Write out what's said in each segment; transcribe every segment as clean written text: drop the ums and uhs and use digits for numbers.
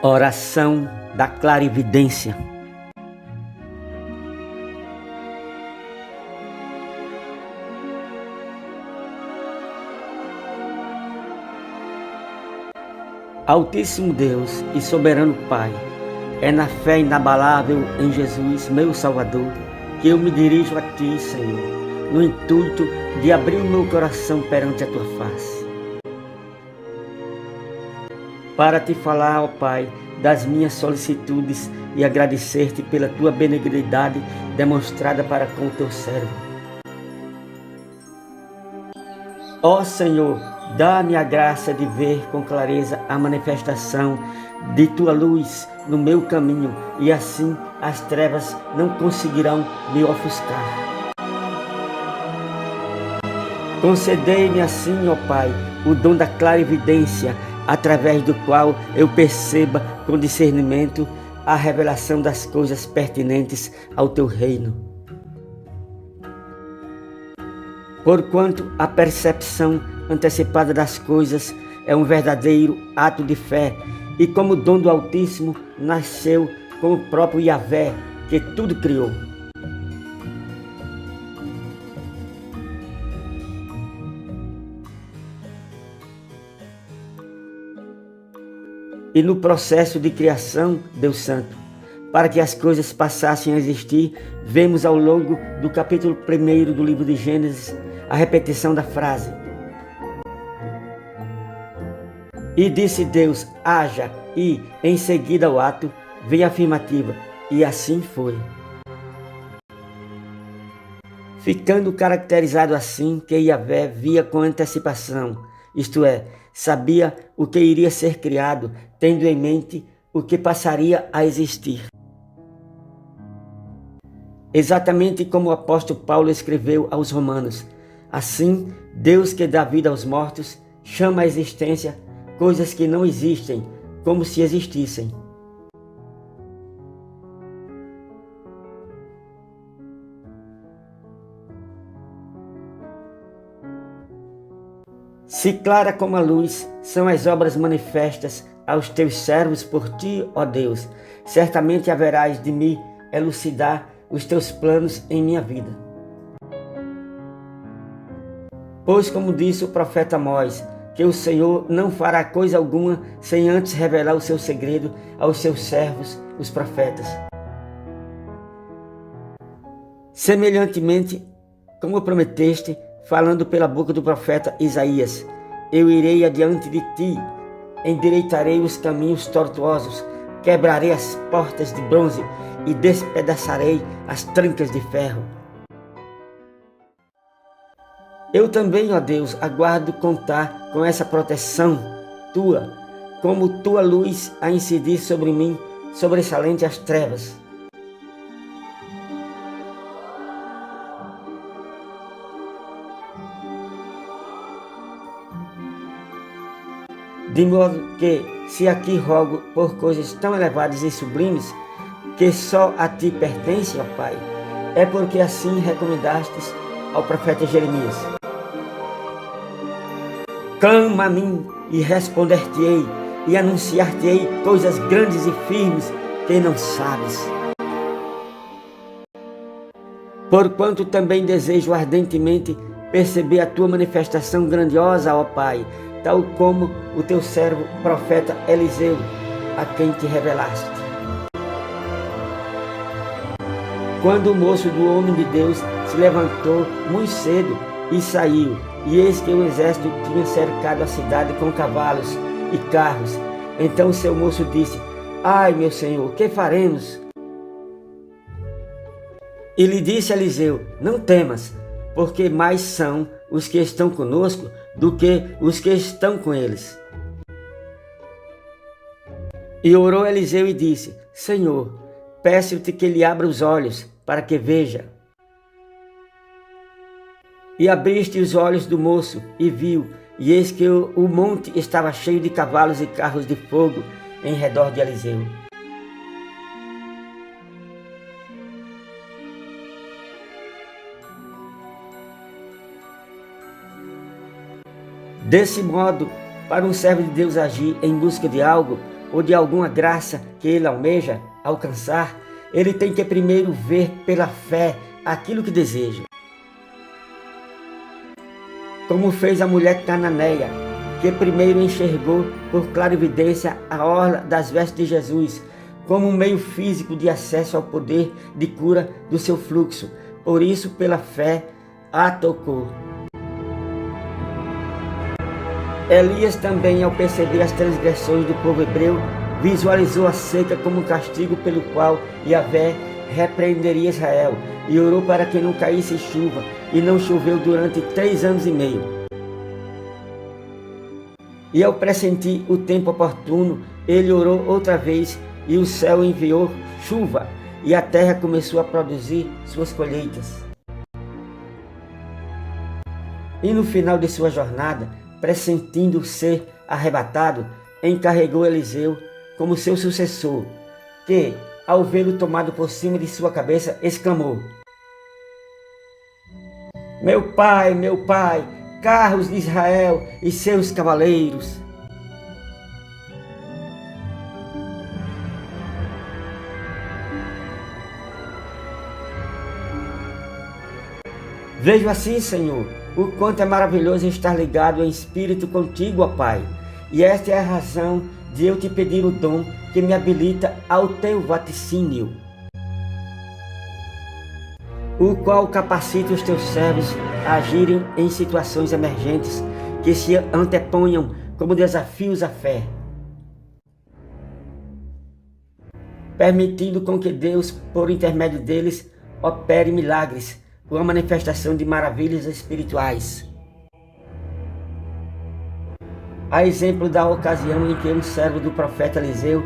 Oração da clarividência. Altíssimo Deus e soberano Pai, é na fé inabalável em Jesus, meu Salvador, que eu me dirijo a Ti, Senhor, no intuito de abrir o meu coração perante a Tua face, para Te falar, ó Pai, das minhas solicitudes e agradecer-Te pela Tua benignidade demonstrada para com o Teu servo. Ó Senhor, dá-me a graça de ver com clareza a manifestação de Tua luz no meu caminho, e assim as trevas não conseguirão me ofuscar. Concedei-me assim, ó Pai, o dom da clarividência, através do qual eu perceba com discernimento a revelação das coisas pertinentes ao Teu reino. Porquanto a percepção antecipada das coisas é um verdadeiro ato de fé, e como dom do Altíssimo nasceu com o próprio Yahvé, que tudo criou. E no processo de criação, Deus Santo, para que as coisas passassem a existir, vemos ao longo do capítulo 1 do livro de Gênesis a repetição da frase: e disse Deus, haja, e em seguida ao ato vem a afirmativa, e assim foi. Ficando caracterizado assim que Yahvé via com antecipação, isto é, sabia o que iria ser criado, tendo em mente o que passaria a existir. Exatamente como o apóstolo Paulo escreveu aos Romanos: assim, Deus que dá vida aos mortos, chama à existência coisas que não existem, como se existissem. Se clara como a luz são as obras manifestas aos Teus servos por Ti, ó Deus, certamente haverás de me elucidar os Teus planos em minha vida. Pois, como disse o profeta Amós, que o Senhor não fará coisa alguma sem antes revelar o seu segredo aos seus servos, os profetas. Semelhantemente, como prometeste, falando pela boca do profeta Isaías, eu irei adiante de ti, endireitarei os caminhos tortuosos, quebrarei as portas de bronze e despedaçarei as trancas de ferro. Eu também, ó Deus, aguardo contar com essa proteção Tua, como Tua luz a incidir sobre mim, sobressalente as trevas. De modo que, se aqui rogo por coisas tão elevadas e sublimes, que só a Ti pertencem, ó Pai, é porque assim recomendastes ao profeta Jeremias: clama a mim e responder-te-ei, e anunciar-te-ei coisas grandes e firmes que não sabes. Porquanto também desejo ardentemente perceber a Tua manifestação grandiosa, ó Pai, tal como o Teu servo profeta Eliseu, a quem Te revelaste. Quando o moço do homem de Deus se levantou muito cedo e saiu, e eis que o exército tinha cercado a cidade com cavalos e carros. Então o seu moço disse: ai, meu senhor, que faremos? E lhe disse Eliseu: não temas, porque mais são os que estão conosco do que os que estão com eles. E orou Eliseu e disse: Senhor, peço-te que lhe abra os olhos, para que veja. E abriste os olhos do moço, e viu, e eis que o monte estava cheio de cavalos e carros de fogo em redor de Eliseu. Desse modo, para um servo de Deus agir em busca de algo, ou de alguma graça que ele almeja alcançar, ele tem que primeiro ver pela fé aquilo que deseja. Como fez a mulher cananeia, que primeiro enxergou por clarividência a orla das vestes de Jesus, como um meio físico de acesso ao poder de cura do seu fluxo. Por isso, pela fé, a tocou. Elias também, ao perceber as transgressões do povo hebreu, visualizou a seca como um castigo pelo qual Yahvé repreenderia Israel, e orou para que não caísse chuva, e não choveu durante 3 anos e meio. E ao pressentir o tempo oportuno, ele orou outra vez, e o céu enviou chuva, e a terra começou a produzir suas colheitas. E no final de sua jornada, pressentindo ser arrebatado, encarregou Eliseu como seu sucessor, que, ao vê-lo tomado por cima de sua cabeça, exclamou: meu pai, carros de Israel e seus cavaleiros. Vejo assim, Senhor, o quanto é maravilhoso estar ligado em espírito contigo, ó Pai. E esta é a razão de eu te pedir o dom que me habilita ao teu vaticínio, o qual capacita os teus servos a agirem em situações emergentes que se anteponham como desafios à fé, permitindo com que Deus, por intermédio deles, opere milagres, com a manifestação de maravilhas espirituais. A exemplo da ocasião em que um servo do profeta Eliseu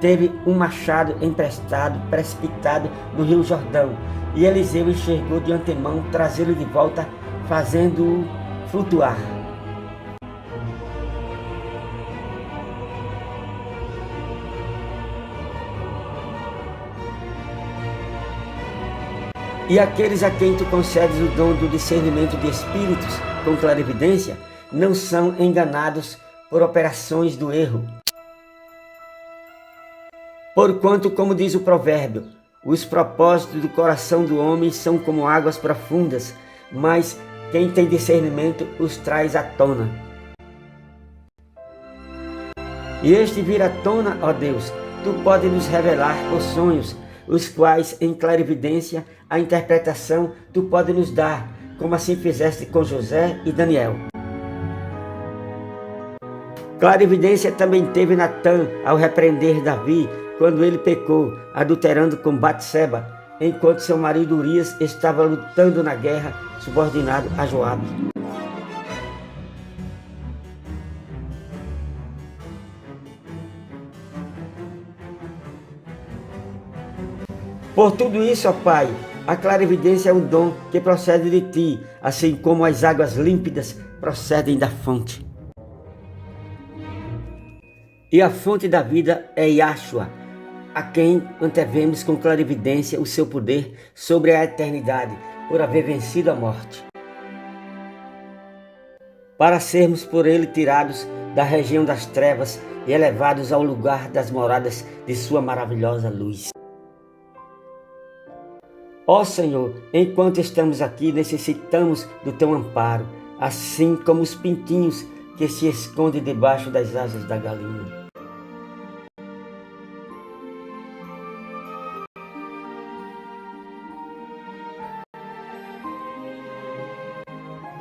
teve um machado emprestado, precipitado no rio Jordão, e Eliseu enxergou de antemão trazê-lo de volta, fazendo-o flutuar. E aqueles a quem tu concedes o dom do discernimento de espíritos com clarividência, não são enganados por operações do erro. Porquanto, como diz o provérbio, os propósitos do coração do homem são como águas profundas, mas quem tem discernimento os traz à tona. E este vir à tona, ó Deus, tu podes nos revelar por sonhos, os quais em clarividência a interpretação tu podes nos dar, como assim fizeste com José e Daniel. Clarividência também teve Natã ao repreender Davi, quando ele pecou, adulterando com Batseba, enquanto seu marido Urias estava lutando na guerra, subordinado a Joabe. Por tudo isso, ó Pai, a clarividência é um dom que procede de Ti, assim como as águas límpidas procedem da fonte. E a fonte da vida é Yahshua, a quem antevemos com clarividência o seu poder sobre a eternidade, por haver vencido a morte, para sermos por ele tirados da região das trevas e elevados ao lugar das moradas de sua maravilhosa luz. Ó Senhor, enquanto estamos aqui, necessitamos do teu amparo, assim como os pintinhos que se escondem debaixo das asas da galinha.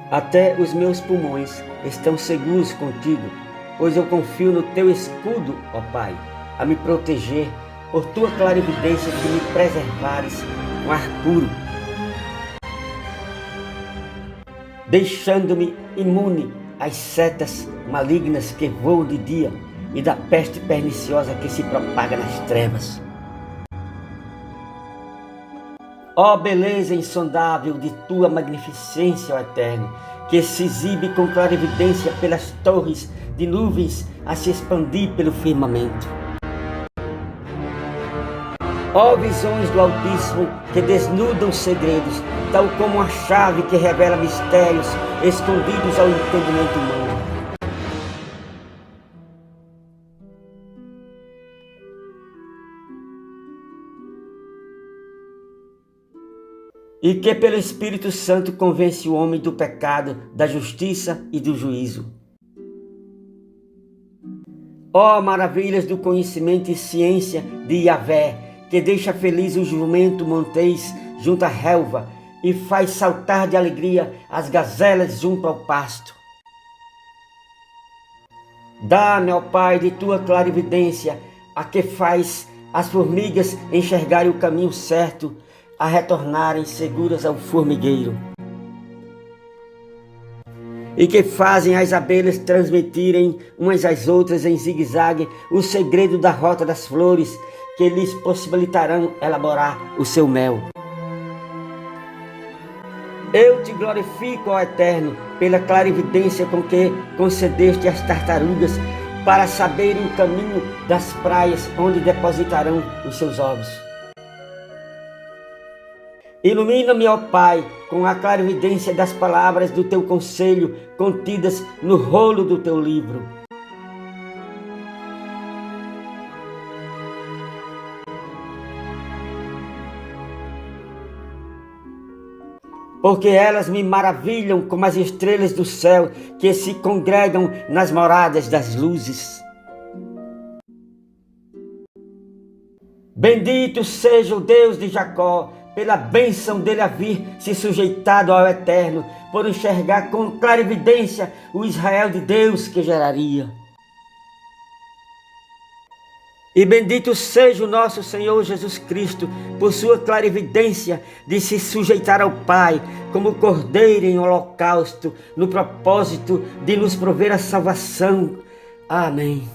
Até os meus pulmões estão seguros contigo, pois eu confio no teu escudo, ó Pai, a me proteger por tua clarividência de me preservares com ar puro, deixando-me imune às setas malignas que voam de dia e da peste perniciosa que se propaga nas trevas. Ó beleza insondável de tua magnificência, ó Eterno, que se exibe com clarividência pelas torres de nuvens a se expandir pelo firmamento. Ó visões do Altíssimo que desnudam segredos, tal como a chave que revela mistérios escondidos ao entendimento humano. e que pelo Espírito Santo convence o homem do pecado, da justiça e do juízo. Ó maravilhas do conhecimento e ciência de Yahvé, que deixa feliz o jumento montês junto à relva e faz saltar de alegria as gazelas junto ao pasto. Dá-me, ó Pai, de tua clarividência, a que faz as formigas enxergarem o caminho certo, a retornarem seguras ao formigueiro. E que fazem as abelhas transmitirem umas às outras em zigue-zague o segredo da rota das flores, que lhes possibilitarão elaborar o seu mel. Eu te glorifico, ó Eterno, pela clarividência com que concedeste às tartarugas para saberem o caminho das praias onde depositarão os seus ovos. Ilumina-me, ó Pai, com a clarividência das palavras do teu conselho contidas no rolo do teu livro. Porque elas me maravilham como as estrelas do céu que se congregam nas moradas das luzes. Bendito seja o Deus de Jacó, pela bênção dele haver se sujeitado ao Eterno, por enxergar com clarividência o Israel de Deus que geraria. E bendito seja o nosso Senhor Jesus Cristo, por sua clarividência de se sujeitar ao Pai, como cordeiro em holocausto, no propósito de nos prover a salvação. Amém.